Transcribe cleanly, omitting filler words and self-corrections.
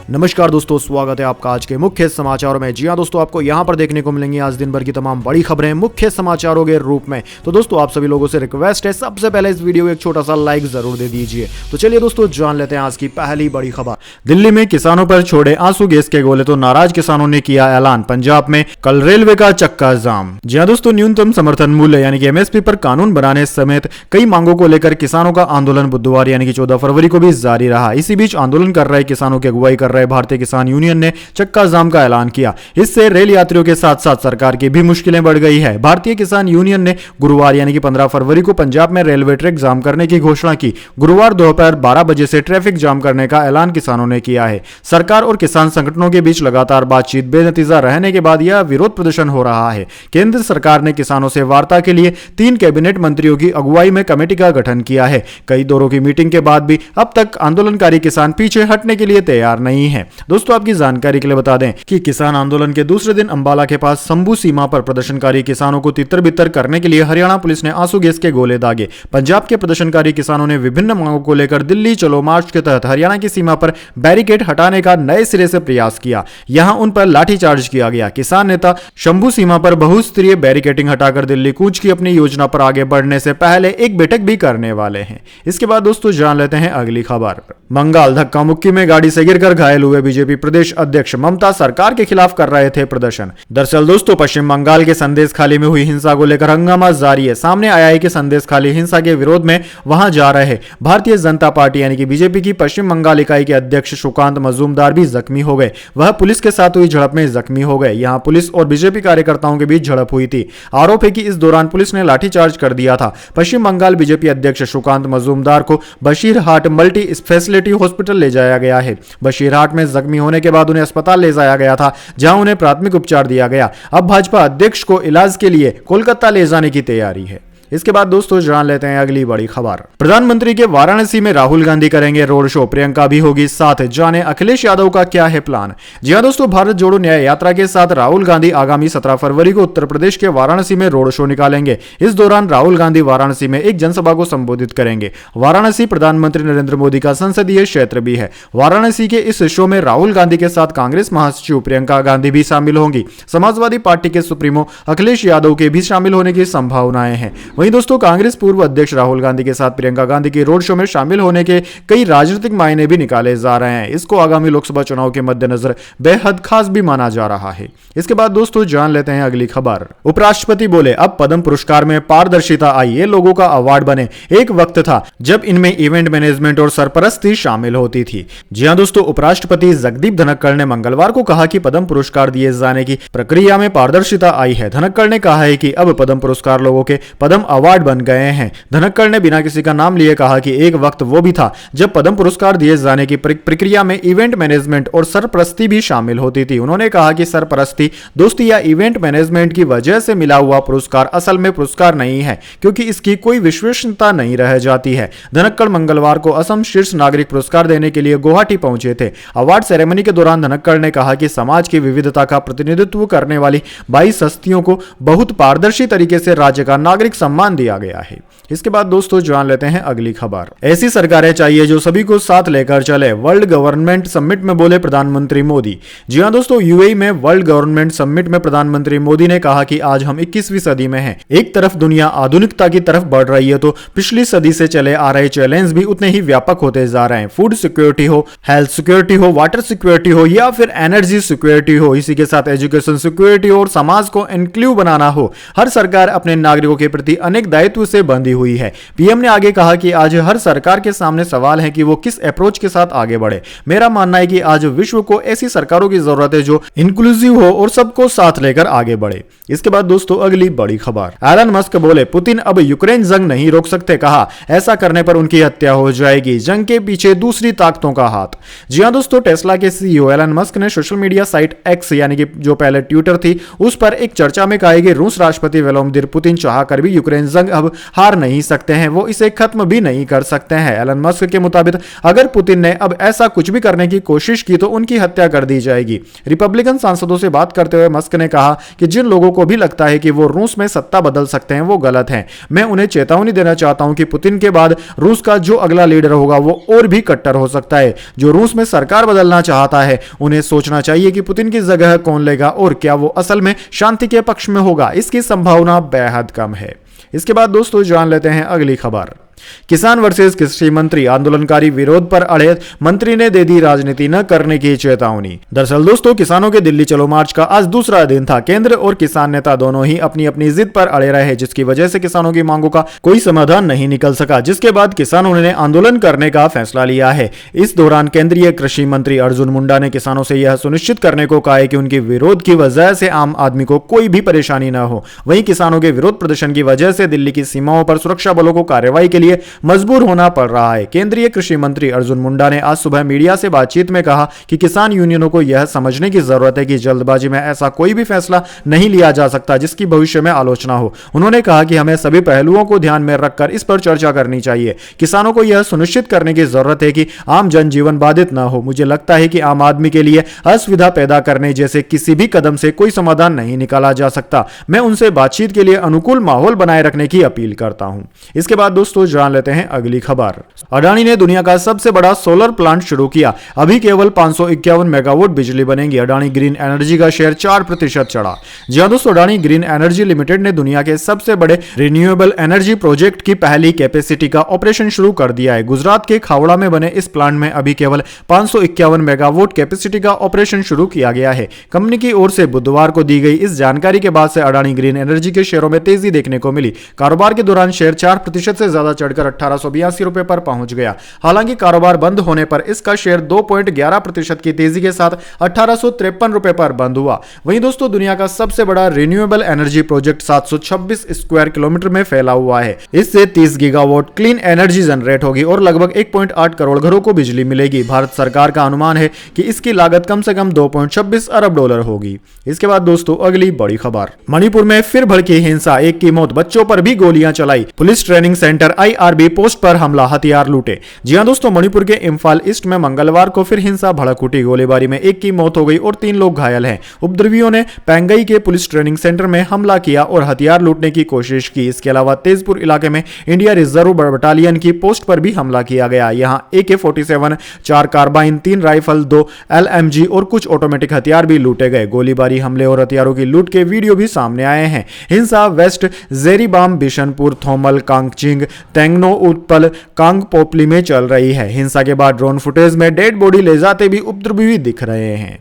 नमस्कार दोस्तों, स्वागत है आपका आज के मुख्य समाचारों में। जी हाँ दोस्तों, आपको यहाँ पर देखने को मिलेंगी आज दिन भर की तमाम बड़ी खबरें मुख्य समाचारों के रूप में। तो दोस्तों आप सभी लोगों से रिक्वेस्ट है, सबसे पहले इस वीडियो को एक छोटा सा लाइक जरूर दे दीजिए। तो चलिए दोस्तों जान लेते हैं आज की पहली बड़ी खबर। दिल्ली में किसानों पर छोड़े आंसू गैस के गोले तो नाराज किसानों ने किया ऐलान। पंजाब में कल रेलवे का चक्का जाम। जी हाँ दोस्तों, न्यूनतम समर्थन मूल्य यानी कि एमएसपी पर कानून बनाने समेत कई मांगों को लेकर किसानों का आंदोलन बुधवार यानी कि 14 फरवरी को भी जारी रहा। इसी बीच आंदोलन कर रहे किसानों की अगुवाई कर रहे भारतीय किसान यूनियन ने चक्का जाम का ऐलान किया। इससे रेल यात्रियों के साथ साथ सरकार की भी मुश्किलें बढ़ गई है। भारतीय किसान यूनियन ने गुरुवार यानी कि 15 फरवरी को पंजाब में रेलवे ट्रैक जाम करने की घोषणा की। गुरुवार दोपहर 12 बजे से ट्रैफिक जाम करने का ऐलान किसानों ने किया है। सरकार और किसान संगठनों के बीच लगातार बातचीत बेनतीजा रहने के बाद यह विरोध प्रदर्शन हो रहा है। केंद्र सरकार ने किसानों से वार्ता के लिए 3 कैबिनेट मंत्रियों की अगुवाई में कमेटी का गठन किया है। कई दौरों की मीटिंग के बाद भी अब तक आंदोलनकारी किसान पीछे हटने के लिए तैयार नहीं है। दोस्तों आपकी जानकारी के लिए बता दें कि किसान आंदोलन के दूसरे दिन अंबाला के पास शंभू सीमा पर प्रदर्शनकारी किसानों को तितर बितर करने के लिए हरियाणा पुलिस ने आंसू गैस के गोले दागे। पंजाब के प्रदर्शनकारी किसानों ने विभिन्न मांगों को लेकर दिल्ली चलो मार्च के तहत हरियाणा की सीमा पर बैरिकेड हटाने का नए सिरे से प्रयास किया। यहां उन पर लाठीचार्ज किया गया। किसान नेता शंभू सीमा पर बहुस्तरीय बैरिकेडिंग हटाकर दिल्ली कूच की अपनी योजना पर आगे बढ़ने से पहले एक बैठक भी करने वाले हैं। इसके बाद दोस्तों जान लेते हैं अगली खबर। बंगाल धक्का मुक्की में गाड़ी से गिरकर घायल हुए बीजेपी प्रदेश अध्यक्ष ममता सरकार के खिलाफ कर रहे थे प्रदर्शन। दरअसल दोस्तों पश्चिम बंगाल के संदेश खाली में हुई हिंसा को लेकर हंगामा जारी है। सामने आया है कि संदेश खाली हिंसा के विरोध में वहां जा रहे भारतीय जनता पार्टी यानी कि बीजेपी की पश्चिम बंगाल इकाई के अध्यक्ष सुकांत मजूमदार भी जख्मी हो गए। वह पुलिस के साथ हुई झड़प में जख्मी हो गए। यहां पुलिस और बीजेपी कार्यकर्ताओं के बीच झड़प हुई थी। आरोप है कि इस दौरान पुलिस ने लाठीचार्ज कर दिया था। पश्चिम बंगाल बीजेपी अध्यक्ष सुकांत मजूमदार को बशीरहाट मल्टी स्पेशलिटी हॉस्पिटल ले जाया गया है। बशीरहाट में जख्मी होने के बाद उन्हें अस्पताल ले जाया गया था, जहां उन्हें प्राथमिक उपचार दिया गया। अब भाजपा अध्यक्ष को इलाज के लिए कोलकाता ले जाने की तैयारी है। इसके बाद दोस्तों जान लेते हैं अगली बड़ी खबर। प्रधानमंत्री के वाराणसी में राहुल गांधी करेंगे रोड शो, प्रियंका भी होगी साथ। जाने अखिलेश यादव का क्या है प्लान। जी हां दोस्तों, भारत जोड़ो न्याय यात्रा के साथ राहुल गांधी आगामी 17 फरवरी को उत्तर प्रदेश के वाराणसी में रोड शो निकालेंगे। इस दौरान राहुल गांधी वाराणसी में एक जनसभा को संबोधित करेंगे। वाराणसी प्रधानमंत्री नरेंद्र मोदी का संसदीय क्षेत्र भी है। वाराणसी के इस शो में राहुल गांधी के साथ कांग्रेस महासचिव प्रियंका गांधी भी शामिल होंगी। समाजवादी पार्टी के सुप्रीमो अखिलेश यादव के भी शामिल होने की संभावनाएं हैं। वहीं दोस्तों कांग्रेस पूर्व अध्यक्ष राहुल गांधी के साथ प्रियंका गांधी की रोड शो में शामिल होने के कई राजनीतिक मायने भी निकाले जा रहे हैं। इसको आगामी लोकसभा चुनाव के मद्देनजर बेहद खास भी माना जा रहा है। इसके बाद दोस्तों जान लेते हैं अगली खबर। उपराष्ट्रपति बोले अब पद्म पुरस्कार में पारदर्शिता आई, ये लोगों का अवार्ड बने। एक वक्त था जब इनमें इवेंट मैनेजमेंट और सरपरस्ती शामिल होती थी। जी हां दोस्तों, उपराष्ट्रपति जगदीप धनखड़ ने मंगलवार को कहा कि पद्म पुरस्कार दिए जाने की प्रक्रिया में पारदर्शिता आई है। धनखड़ ने कहा है कि अब पद्म पुरस्कार लोगों के पद्म अवार्ड बन गए हैं। धनखड़ ने बिना किसी का नाम लिए कहा कि एक वक्त वो भी था जब पद्म पुरस्कार दिए जाने की प्रक्रिया में इवेंट मैनेजमेंट और सरपरस्ती भी शामिल होती थी। उन्होंने कहा कि सरपरस्ती, दोस्ती या इवेंट मैनेजमेंट की वजह से मिला हुआ पुरस्कार असल में पुरस्कार नहीं है, क्योंकि इसकी कोई विश्वसनीयता नहीं रह जाती है। धनखड़ मंगलवार को असम शीर्ष नागरिक पुरस्कार देने के लिए गुवाहाटी पहुंचे थे। अवार्ड सेरेमनी के दौरान धनखड़ ने कहा कि समाज की विविधता का प्रतिनिधित्व करने वाली 22 हस्तियों को बहुत पारदर्शी तरीके से राज्य का नागरिक सम्मान दिया गया है। इसके बाद दोस्तों जान लेते हैं अगली खबर। ऐसी सरकारें चाहिए जो सभी को साथ लेकर चले, वर्ल्ड गवर्नमेंट समिट में बोले प्रधानमंत्री मोदी। जी हां दोस्तों, यूएई में वर्ल्ड गवर्नमेंट समिट में प्रधानमंत्री मोदी ने कहा कि आज हम 21वीं सदी में हैं। एक तरफ दुनिया आधुनिकता की तरफ बढ़ रही है तो पिछली सदी से चले आ रहे चैलेंज भी उतने ही व्यापक होते जा रहे हैं। फूड सिक्योरिटी हो, हेल्थ सिक्योरिटी हो, वाटर सिक्योरिटी हो या फिर एनर्जी सिक्योरिटी हो, इसी के साथ एजुकेशन सिक्योरिटी हो और समाज को इंक्लूसिव बनाना हो, हर सरकार अपने नागरिकों के प्रति अनेक दायित्व से बंधी हुई है। पीएम ने आगे कहा कि आज हर सरकार के सामने सवाल है कि वो किस अप्रोच के साथ आगे बढ़े। मेरा मानना है कि आज विश्व को ऐसी सरकारों की जरूरत है जो इंक्लूसिव हो और सबको साथ लेकर आगे बढ़े। इसके बाद दोस्तों अगली बड़ी खबर। एलन मस्क बोले पुतिन अब यूक्रेन जंग नहीं रोक सकते, कहा ऐसा करने पर उनकी हत्या हो जाएगी, जंग के पीछे दूसरी ताकतों का हाथ। जी हां दोस्तों, टेस्ला के सीईओ एलन मस्क ने सोशल मीडिया साइट एक्स यानी कि जो पहले ट्विटर थी उस पर एक चर्चा में कहा कि रूस राष्ट्रपति व्लादिमीर पुतिन चाहकर भी यूक्रेन यूक्रेन जंग अब हार नहीं सकते हैं, वो इसे खत्म भी नहीं कर सकते हैं। एलन मस्क के मुताबिक अगर पुतिन ने अब ऐसा कुछ भी करने की कोशिश की तो उनकी हत्या कर दी जाएगी। रिपब्लिकन सांसदों से बात करते हुए मस्क ने कहा कि जिन लोगों को भी लगता है कि वो रूस में सत्ता बदल सकते हैं वो गलत है। मैं उन्हें चेतावनी देना चाहता हूं कि पुतिन के बाद रूस का जो अगला लीडर होगा वो और भी कट्टर हो सकता है। जो रूस में सरकार बदलना चाहता है उन्हें सोचना चाहिए कि पुतिन की जगह कौन लेगा और क्या वो असल में शांति के पक्ष में होगा। इसकी संभावना बेहद कम है। इसके बाद दोस्तों जान लेते हैं अगली खबर। किसान वर्सेस कृषि मंत्री, आंदोलनकारी विरोध पर अड़े, मंत्री ने दे दी राजनीति न करने की चेतावनी। दरअसल दोस्तों किसानों के दिल्ली चलो मार्च का आज दूसरा दिन था। केंद्र और किसान नेता दोनों ही अपनी अपनी जिद पर अड़े रहे, जिसकी वजह से किसानों की मांगों का कोई समाधान नहीं निकल सका, जिसके बाद किसानों ने आंदोलन करने का फैसला लिया है। इस दौरान केंद्रीय कृषि मंत्री अर्जुन मुंडा ने किसानों से यह सुनिश्चित करने को कहा है कि उनके विरोध की वजह से आम आदमी को कोई भी परेशानी न हो। वहीं किसानों के विरोध प्रदर्शन की वजह से दिल्ली की सीमाओं पर सुरक्षा बलों को कार्रवाई के लिए मजबूर होना पड़ रहा है। केंद्रीय कृषि मंत्री अर्जुन मुंडा ने आज सुबह मीडिया से बातचीत में कहा कि किसान यूनियनों को यह समझने की जरूरत है कि जल्दबाजी में ऐसा कोई भी फैसला नहीं लिया जा सकता जिसकी भविष्य में आलोचना हो। उन्होंने कहा कि हमें सभी पहलुओं को ध्यान में रखकर इस पर चर्चा करनी चाहिए। किसानों को यह सुनिश्चित करने की जरूरत है कि आम जनजीवन बाधित न हो। मुझे लगता है कि आम आदमी के लिए असुविधा पैदा करने जैसे किसी भी कदम से कोई समाधान नहीं निकाला जा सकता। मैं उनसे बातचीत के लिए अनुकूल माहौल बनाए रखने की अपील करता हूं। इसके बाद दोस्तों जान लेते हैं अगली खबर। अडानी ने दुनिया का सबसे बड़ा सोलर प्लांट शुरू किया। अभी केवल 551 मेगावाट बिजली बनेगी। अडानी ग्रीन एनर्जी का शेयर 4% चढ़ा। जी हां दोस्तों, अडानी ग्रीन एनर्जी लिमिटेड ने दुनिया के सबसे बड़े रिन्यूएबल एनर्जी प्रोजेक्ट की पहली कैपेसिटी का ऑपरेशन शुरू कर दिया है। गुजरात के खावड़ा में बने इस प्लांट में अभी केवल 551 मेगावाट कैपेसिटी का ऑपरेशन शुरू किया गया है। कंपनी की ओर से बुधवार को दी गई इस जानकारी के बाद से अडानी ग्रीन एनर्जी के शेयरों में तेजी देखने को मिली। कारोबार के दौरान शेयर 4% से ज्यादा चढ़कर 1882 रुपए पर पहुंच गया। हालांकि कारोबार बंद होने पर इसका शेयर 2.11% की तेजी के साथ 1853 रुपए पर बंद हुआ। वहीं दोस्तों दुनिया का सबसे बड़ा renewable energy project 726 square kilometre में फैला हुआ है। इससे 30 गीगावाट क्लीन एनर्जी जनरेट होगी और लगभग 1.8 करोड़ घरों को बिजली मिलेगी। भारत सरकार का अनुमान है कि इसकी लागत कम से कम 2.26 अरब डॉलर होगी। इसके बाद दोस्तों अगली बड़ी खबर। मणिपुर में फिर भड़की हिंसा, एक की मौत, बच्चों पर भी गोलियां चलाई। Police training centre IRB post पर हमला, हथियार लूटे। जी हां दोस्तों, मणिपुर के इम्फाल ईस्ट में मंगलवार को फिर हिंसा भड़क उठी। गोलीबारी में एक की मौत हो गई और 3 लोग घायल हैं। उपद्रवियों ने पैंगई के पुलिस ट्रेनिंग सेंटर में हमला किया और हथियार लूटने की कोशिश की। इसके अलावा तेजपुर इलाके में इंडिया रिजर्व बटालियन की पोस्ट पर भी हमला किया गया। यहां AK-47, 4 कार्बाइन, 3 राइफल, 2 LMG और कुछ ऑटोमेटिक हथियार भी लूटे गए। गोलीबारी, हमले और हथियारों की लूट के वीडियो भी सामने आए हैं। हिंसा वेस्ट जेरीबाम, बिशनपुर, थोमल, कांगचिंग, तेंगनो, उत्पल, कांगपोपली में चल रही है। हिंसा के बाद ड्रोन फुटेज में डेड बॉडी ले जाते भी उपद्रवी दिख रहे हैं।